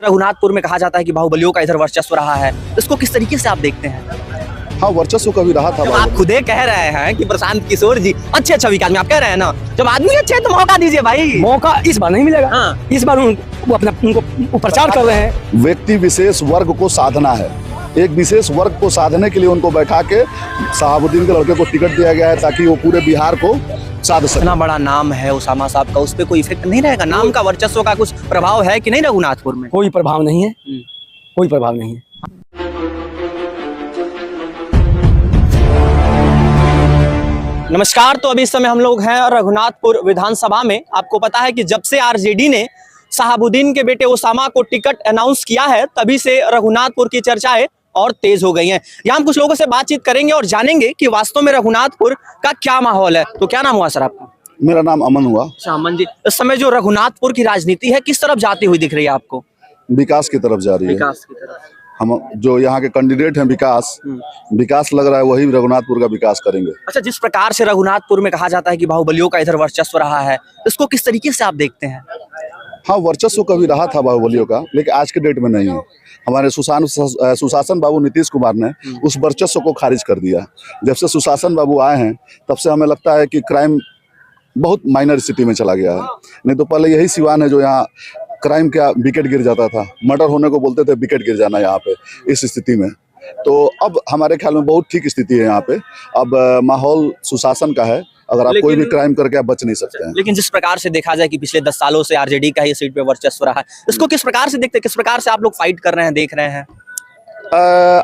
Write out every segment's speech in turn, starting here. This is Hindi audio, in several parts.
रघुनाथपुर में कहा जाता है कि बाहुबलियों का इधर वर्चस्व रहा है, इसको किस तरीके से आप देखते हैं? हाँ, वर्चस्व कभी रहा था। आप खुदे कह रहे हैं कि प्रशांत किशोर जी अच्छे छवि के आदमी, आप कह रहे हैं ना, जब आदमी अच्छे है तो मौका दीजिए भाई। मौका इस बार नहीं मिलेगा। हाँ। इस बार वो अपना उनको प्रचार कर रहे हैं। व्यक्ति विशेष वर्ग को साधना है, एक विशेष वर्ग को साधने के लिए उनको बैठा के शहाबुद्दीन के लड़के को टिकट दिया गया है ताकि वो पूरे बिहार को साध सके। इतना बड़ा नाम है उसामा साहब का, उस पर कोई इफेक्ट नहीं रहेगा? नाम का वर्चस्व का कुछ प्रभाव है कि नहीं रघुनाथपुर में? कोई प्रभाव नहीं है, कोई प्रभाव नहीं है। नमस्कार। तो अभी इस समय हम लोग हैं रघुनाथपुर विधानसभा में। आपको पता है कि जब से आरजेडी ने शहाबुद्दीन के बेटे उसामा को टिकट अनाउंस किया है, तभी से रघुनाथपुर की चर्चाएं और तेज हो गई हैं। यहाँ हम कुछ लोगों से बातचीत करेंगे और जानेंगे कि वास्तव में रघुनाथपुर का क्या माहौल है। तो क्या नाम हुआ सर आपका? मेरा नाम अमन हुआ। अच्छा अमन जी, इस समय जो रघुनाथपुर की राजनीति है किस तरफ जाती हुई दिख रही है आपको? विकास की तरफ जा रही है। विकास की तरफ। हम जो यहाँ के कैंडिडेट हैं विकास लग रहा है, वही रघुनाथपुर का विकास करेंगे। अच्छा, जिस प्रकार से रघुनाथपुर में कहा जाता है कि बाहुबलियों का इधर वर्चस्व रहा है, इसको किस तरीके से आप देखते हैं? हाँ, वर्चस्व कभी रहा था बाहुबलियों का, लेकिन आज के डेट में नहीं है। हमारे सुशासन बाबू नीतीश कुमार ने उस वर्चस्व को खारिज कर दिया। जब से सुशासन बाबू आए हैं तब से हमें लगता है कि क्राइम बहुत माइनर स्थिति में चला गया है। नहीं तो पहले यही सिवान है जो यहाँ क्राइम का विकेट गिर जाता था, मर्डर होने को बोलते थे विकेट गिर जाना यहाँ पे। इस स्थिति में तो अब हमारे ख्याल में बहुत ठीक स्थिति है यहाँ पे। अब माहौल सुशासन का है, अगर आप कोई भी क्राइम करके आप बच नहीं सकते हैं। लेकिन जिस प्रकार से देखा जाए कि पिछले 10 सालों से आरजेडी का ही सीट पे वर्चस्व रहा है, इसको किस प्रकार से देखते हैं? किस प्रकार से आप लोग फाइट कर रहे हैं, देख रहे हैं?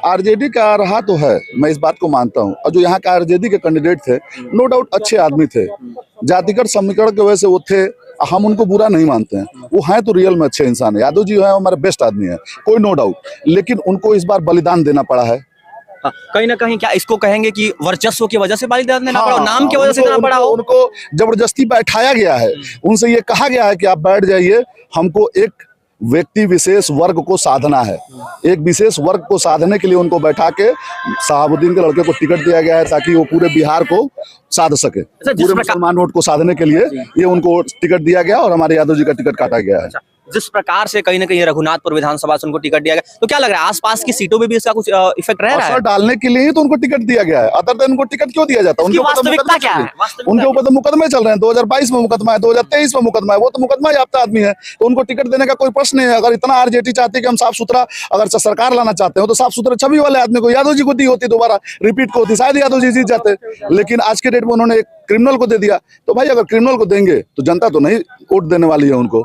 आरजेडी का रहा तो है, मैं इस बात को मानता हूँ। और जो यहाँ का आरजेडी के कैंडिडेट थे, नो डाउट अच्छे आदमी थे, जातिगत समीकरण की वजह से वो थे, हम उनको बुरा नहीं मानते हैं। वो हैं तो रियल में अच्छे इंसान है। यादव जी है हमारे बेस्ट आदमी है, कोई नो डाउट, लेकिन उनको इस बार बलिदान देना पड़ा है। कहीं ना कहीं क्या इसको कहेंगे कि वर्चस्व की वजह से बलिदान देना पड़ा, नाम की वजह से देना पड़ा हो? उनको जबरदस्ती बैठाया गया है, उनसे ये कहा गया है कि आप बैठ जाइए, हमको एक व्यक्ति विशेष वर्ग को साधना है। एक विशेष वर्ग को साधने के लिए उनको बैठा के शहाबुद्दीन के लड़के को टिकट दिया गया है ताकि वो पूरे बिहार को साध सके। पूरे मुसलमान वोट को साधने के लिए ये उनको टिकट दिया गया और हमारे यादव जी का टिकट काटा गया है। जिस प्रकार से कहीं ना कहीं रघुनाथपुर विधानसभा से उनको टिकट दिया गया, तो क्या लग रहा है आसपास की सीटों में भी इसका कुछ इफेक्ट रह रहा है? असर डालने के लिए ही तो उनको टिकट दिया गया है। अदर देन उनको टिकट क्यों दिया जाता है? उनके वास्तविकता क्या है? उनके ऊपर तो मुकदमे चल रहे हैं। 2022 में मुकदमा है, 2023 में मुकदमा है। वो तो मुकदमा याफ्ता आदमी है, तो उनको टिकट देने का कोई प्रश्न नहीं है। अगर इतना आरजेडी चाहती है कि हम साफ सुथरा अगर सरकार लाना चाहते हो तो साफ सुथरा छवि वाले आदमी को, यादव जी को दी होती, दोबारा रिपीट को होती, शायद यादव जी जीत जाते। लेकिन आज के डेट में उन्होंने एक क्रिमिनल को दे दिया। तो भाई अगर क्रिमिनल को देंगे तो जनता तो नहीं वोट देने वाली है उनको।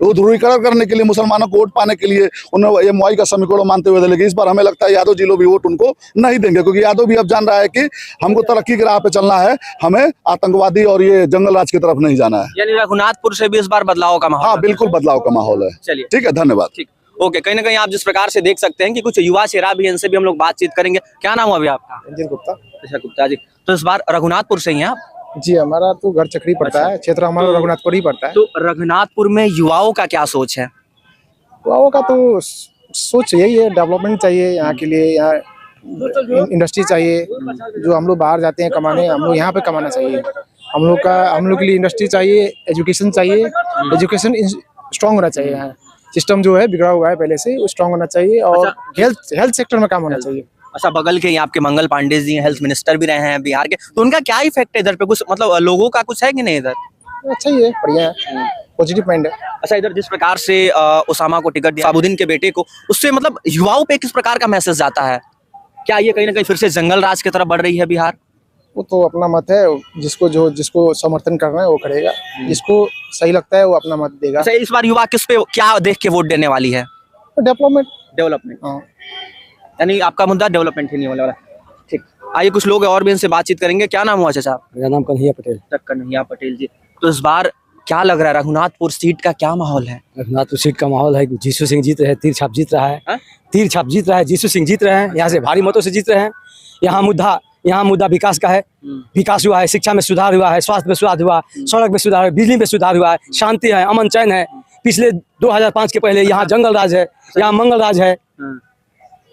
वो ध्रुवीकरण करने के लिए, मुसलमानों को वोट पाने के लिए उन्होंने एमवाई का समीकरण मानते हुए, लेकिन इस बार हमें लगता है यादव जी लोग भी वोट उनको नहीं देंगे, क्योंकि यादव भी अब जान रहा है कि हमको तरक्की की राह पे चलना है, हमें आतंकवादी और ये जंगल राज की तरफ नहीं जाना है। यानी रघुनाथपुर से भी इस बार बदलाव का माहौल? हाँ, बिल्कुल बदलाव का माहौल है। चलिए ठीक है, धन्यवाद। ठीक, ओके। कहीं ना कहीं आप जिस प्रकार से देख सकते हैं कि कुछ युवा चेहरा भी, इनसे भी हम लोग बातचीत करेंगे। क्या नाम हुआ अभी आपका? रंजन गुप्ता। अच्छा गुप्ता जी, तो इस बार रघुनाथपुर से ही हैं आप? जी, हमारा तो घर चक्री पड़ता है, क्षेत्र हमारा रघुनाथपुर ही पड़ता है। तो रघुनाथपुर में युवाओं का क्या सोच है? युवाओं का तो सोच यही है, डेवलपमेंट चाहिए यहाँ के लिए। यहाँ इंडस्ट्री चाहिए, जो हम लोग बाहर जाते हैं कमाने, हम लोग यहाँ पे कमाना चाहिए। हम लोग के लिए इंडस्ट्री चाहिए, एजुकेशन चाहिए, एजुकेशन स्ट्रांग होना चाहिए। यहाँ सिस्टम जो है बिगड़ा हुआ है पहले से, वो स्ट्रांग होना चाहिए। और हेल्थ सेक्टर में काम होना चाहिए। अच्छा, बगल के आपके मंगल पांडे जी हेल्थ मिनिस्टर भी रहे हैं बिहार के, तो उनका क्या इफेक्ट है इधर पे? कुछ मतलब लोगों का कुछ है कि नहीं इधर? अच्छा ही है, बढ़िया है, पॉजिटिव पॉइंट है। अच्छा, इधर जिस प्रकार से उसामा को टिकट दिया, शहाबुद्दीन के बेटे को, उससे मतलब युवाओं पे किस प्रकार का मैसेज जाता है? क्या ये कहीं ना कहीं फिर से जंगल राज की तरफ बढ़ रही है बिहार? वो तो अपना मत है, जिसको समर्थन करना है वो करेगा, जिसको सही लगता है वो अपना मत देगा। अच्छा, इस बार युवा किस पे क्या देख के वोट देने वाली है? डेवलपमेंट। हाँ, यानी आपका मुद्दा डेवलपमेंट ही नहीं होने वाला। ठीक, आइए कुछ लोग और भी इनसे बातचीत करेंगे। क्या नाम हुआ चाचा? मेरा नाम कन्हैया पटेल। कन्हैया पटेल जी, तो इस बार क्या लग रहा है रघुनाथपुर सीट का क्या माहौल है? रघुनाथपुर सीट का माहौल है, जीसू सिंह जीत रहे हैं, तीर छाप जीत रहा है। तीर छाप जीत रहा है, जीसू सिंह जीत रहे हैं, यहाँ से भारी मतों से जीत रहे हैं। यहाँ मुद्दा विकास का है, विकास हुआ है, शिक्षा में सुधार हुआ है, स्वास्थ्य में सुधार हुआ, सड़क में सुधार, बिजली में सुधार हुआ है, शांति है, अमन चैन है। पिछले 2005 के पहले यहाँ जंगल राज है, यहाँ मंगल राज है।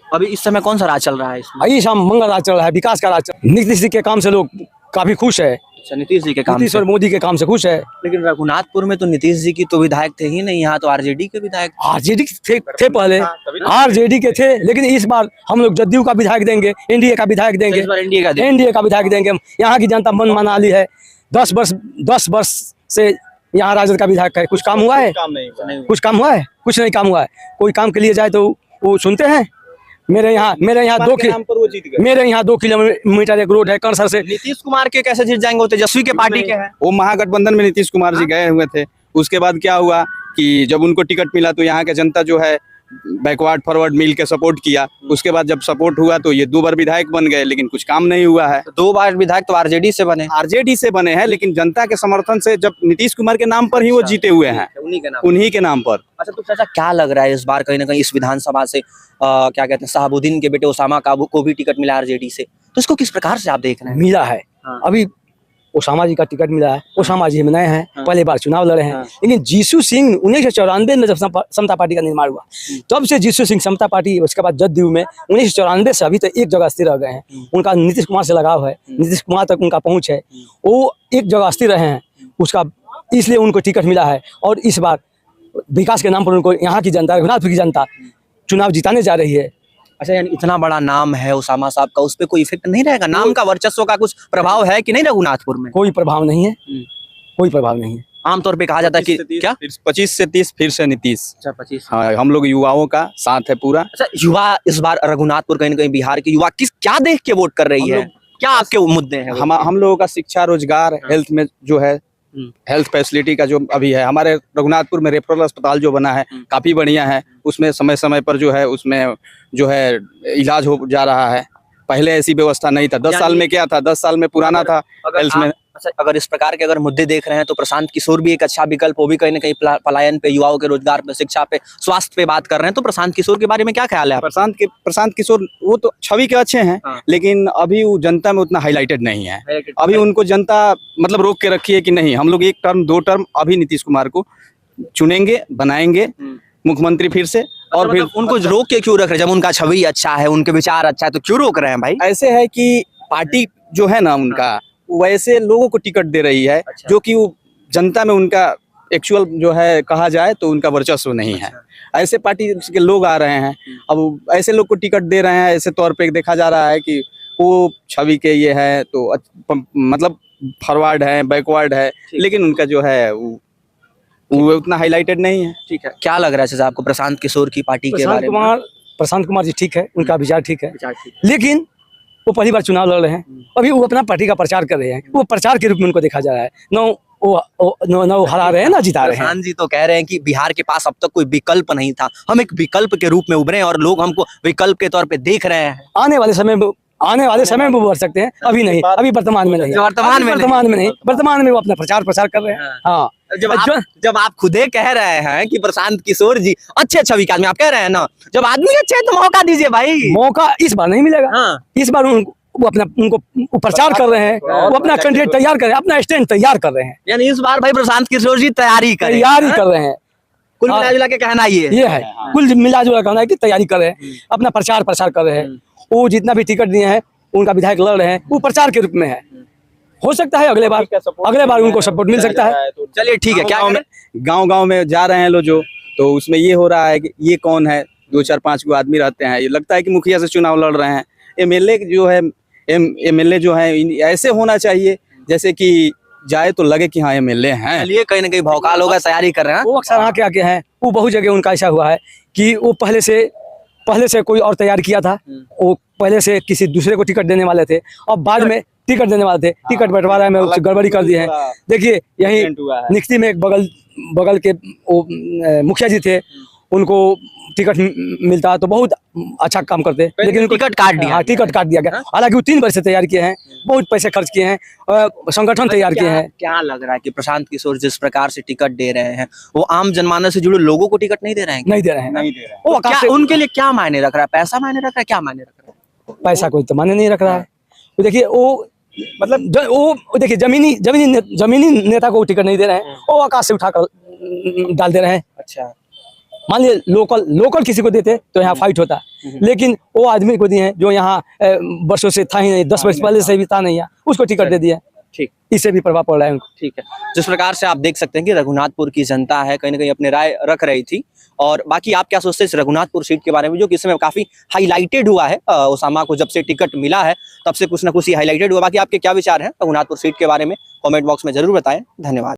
अभी इस समय कौन सा राज चल रहा है इसमें? इस मंगल राज चल रहा है, विकास का राज। नीतीश जी के काम से लोग काफी खुश है, अच्छा, नीतीश जी के काम नीतीश से। और मोदी के काम से खुश है। लेकिन रघुनाथपुर में तो नीतीश जी की तो विधायक थे ही नहीं, यहाँ तो आरजेडी के विधायक आरजेडी थे पहले, आरजेडी के थे, लेकिन इस बार हम लोग जदयू का विधायक देंगे, एनडीए का विधायक देंगे, इस बार एनडीए का एनडीए का विधायक देंगे। यहाँ की जनता मन मना ली है। 10 वर्ष से यहाँ राजद का विधायक है, कुछ काम हुआ है? कुछ काम हुआ है? कुछ नहीं काम हुआ है। कोई काम के लिए जाए तो वो सुनते हैं। मेरे यहाँ 2 किलोमीटर एक रोड है कर्सर से। नीतीश कुमार के कैसे जीत जाएंगे? वो तेजस्वी के पार्टी के हैं। वो महागठबंधन में नीतीश कुमार जी गए हुए थे। उसके बाद क्या हुआ कि जब उनको टिकट मिला तो यहाँ के जनता जो है बैकवर्ड फॉरवर्ड मिल के सपोर्ट किया। उसके बाद जब सपोर्ट हुआ तो ये 2 बार विधायक बन गए, लेकिन कुछ काम नहीं हुआ है। 2 बार विधायक तो आरजेडी से बने, आरजेडी से बने हैं, लेकिन जनता के समर्थन से जब नीतीश कुमार के नाम पर ही वो जीते हुए हैं, उन्हीं के नाम पर। अच्छा, तो चाचा क्या लग रहा है इस बार कहीं ना कहीं इस विधानसभा से क्या कहते हैं शहाबुद्दीन के बेटे ओसामा को भी टिकट मिला आरजेडी से, तो इसको किस प्रकार से आप देख रहे हैं? मिला है, अभी ओसामा जी का टिकट मिला है। ओसामा जी नए हैं, पहले बार चुनाव लड़े हैं। लेकिन जीसू सिंह 1994 में जब समता पार्टी का निर्माण हुआ, तब से जीसू सिंह समता पार्टी, उसके बाद जदयू में 1994 से अभी तक एक जगह स्थिर रह गए हैं। उनका नीतीश कुमार से लगाव है, नीतीश कुमार तक उनका पहुंच है, वो एक जगह स्थिर रहे हैं उसका, इसलिए उनको टिकट मिला है। और इस बार विकास के नाम पर उनको यहाँ की जनता, रघुनाथपुर की जनता चुनाव जिताने जा रही है। अच्छा, यानी इतना बड़ा नाम है ओसामा साहब का, उस पर कोई इफेक्ट नहीं रहेगा? नाम का वर्चस्व का कुछ प्रभाव है कि नहीं रघुनाथपुर में? कोई प्रभाव नहीं है, कोई प्रभाव नहीं है। आमतौर पे कहा जाता है कि क्या 25 से 30 फिर से नीतीश। अच्छा, 25। हाँ, हम लोग युवाओं का साथ है पूरा। अच्छा, युवा इस बार रघुनाथपुर कहीं ना कहीं बिहार के युवा क्या देख के वोट कर रही है? क्या आपके मुद्दे हैं? हम लोगों का शिक्षा, रोजगार, हेल्थ में जो है हेल्थ फैसिलिटी का जो अभी है, हमारे रघुनाथपुर में रेफरल अस्पताल जो बना है काफी बढ़िया है। उसमें समय समय पर जो है उसमें जो है इलाज हो जा रहा है। पहले ऐसी व्यवस्था नहीं था। 10 साल में क्या था, 10 साल में पुराना था हेल्थ में। अच्छा, अगर इस प्रकार के अगर मुद्दे देख रहे हैं तो प्रशांत किशोर भी एक अच्छा विकल्प, वो भी कहीं ना कहीं पलायन पे, युवाओं के रोजगार पे, शिक्षा पे, स्वास्थ्य पे बात कर रहे हैं, तो प्रशांत किशोर के बारे में क्या ख्याल है? प्रशांत किशोर वो तो छवि के अच्छे हैं, लेकिन अभी वो जनता में उतना हाईलाइटेड नहीं है। अभी उनको जनता मतलब रोक के रखी है कि नहीं, हम लोग 1 टर्म 2 टर्म अभी नीतीश कुमार को चुनेंगे, बनाएंगे मुख्यमंत्री फिर से। और फिर उनको रोक के क्यों रख रहे हैं? जब उनका छवि अच्छा है, उनके विचार अच्छा है, तो क्यों रोक रहे हैं भाई? ऐसे है कि पार्टी जो है ना उनका, वैसे लोगों को टिकट दे रही है जो कि वो जनता में उनका एक्चुअल जो है कहा जाए तो उनका वर्चस्व नहीं है। ऐसे पार्टी के लोग आ रहे हैं, अब ऐसे लोग को टिकट दे रहे हैं। ऐसे तौर पे देखा जा रहा है कि वो छवि के ये है तो मतलब फॉरवर्ड है, बैकवर्ड है, लेकिन उनका जो है वो उतना हाईलाइटेड नहीं है। ठीक है, क्या लग रहा है चाचा आपको प्रशांत किशोर की पार्टी के बारे में? प्रशांत कुमार जी ठीक है, उनका विचार ठीक है, लेकिन वो पहली बार चुनाव लड़ रहे हैं। अभी वो अपना पार्टी का प्रचार कर रहे हैं, वो प्रचार के रूप में उनको देखा जा रहा है। न वो हरा रहे हैं ना जिता रहे हैं। प्रशांत जी तो कह रहे हैं कि बिहार के पास अब तक कोई विकल्प नहीं था, हम एक विकल्प के रूप में उभरे और लोग हमको विकल्प के तौर पे देख रहे हैं। आने वाले समय में वो बढ़ सकते हैं, अभी नहीं, अभी वर्तमान में नहीं, वर्तमान में वो अपना प्रचार कर रहे हैं। हाँ, जब आप खुदे कह रहे हैं कि प्रशांत किशोर जी अच्छे छवि के आदमी, आप कह रहे हैं ना, जब आदमी अच्छे है तो मौका दीजिए भाई। मौका इस बार नहीं मिलेगा। इस बार उनको प्रचार कर रहे हैं, वो अपना कैंडिडेट तैयार कर रहे हैं, अपना स्टैंड तैयार कर रहे हैं। यानी इस बार भाई प्रशांत किशोर जी तैयारी कर रहे हैं। कुल मिला के कहना ये है, कुल मिला जुला कहना है कि तैयारी कर रहे हैं, अपना प्रचार कर रहे हैं। वो जितना भी टिकट दिए हैं, उनका विधायक लड़ रहे हैं, वो प्रचार के रूप में है। हो सकता है अगले बार उनको सपोर्ट मिल सकता है। चलिए ठीक है। क्या गांव में जा रहे हैं लोग जो, तो उसमें ये हो रहा है कि ये कौन है, 2 4 5 गो आदमी रहते हैं, ये लगता है कि मुखिया से चुनाव लड़ रहे हैं। एमएलए जो है एमएलए जो है ऐसे होना चाहिए जैसे कि जाए तो लगे कि हाँ एमएलए हैं। चलिए, कहीं ना कहीं भौकाल होगा, तैयारी कर रहे हैं। वो अक्सर आके हैं, वो बहुत जगह उनका ऐसा हुआ है कि वो पहले से कोई और तैयार किया था, वो पहले से किसी दूसरे को टिकट देने वाले थे और बाद में टिकट देने वाले थे, टिकट बंटवारा में गड़बड़ी कर दी है। देखिए यही निकती में एक बगल के मुखिया जी थे, उनको टिकट मिलता तो बहुत अच्छा काम करते, लेकिन टिकट काट दिया। हाँ, टिकट काट दिया गया। हालांकि वो 3 वर्ष से तैयार किए हैं, बहुत पैसे खर्च किए हैं, संगठन तैयार किए हैं। क्या लग रहा है कि प्रशांत किशोर जिस प्रकार से टिकट दे रहे हैं, वो आम जनमानस से जुड़े लोगों को टिकट नहीं दे रहे हैं? नहीं दे रहे हैं। वो क्या उनके लिए क्या मायने रख रहा है? पैसा मायने रख रहा है? क्या मायने रख रहा है? पैसा कोई तो मायने नहीं रख रहा है। वो देखिए, वो मतलब वो देखिए जमीनी नेता को टिकट नहीं दे रहे हैं, वो आकाश से उठाकर डाल दे रहे हैं। अच्छा, मान लीजिए लोकल लोकल किसी को देते तो यहाँ फाइट होता, लेकिन वो आदमी को दिए हैं जो यहाँ वर्षों से था ही नहीं, 10 वर्ष पहले से भी था नहीं, यहाँ उसको टिकट दे दिया। ठीक, इससे भी प्रभाव पड़ रहा है उनको। ठीक है। जिस प्रकार से आप देख सकते हैं कि रघुनाथपुर की जनता है कहीं ना कहीं अपने राय रख रही थी। और बाकी आप क्या सोचते हैं इस रघुनाथपुर सीट के बारे में, जो कि इस समय काफी हाईलाइटेड हुआ है, ओसामा को जब से टिकट मिला है तब से कुछ ना कुछ हाईलाइटेड हुआ। बाकी आपके क्या विचार हैं रघुनाथपुर सीट के बारे में, कमेंट बॉक्स में जरूर बताएं। धन्यवाद।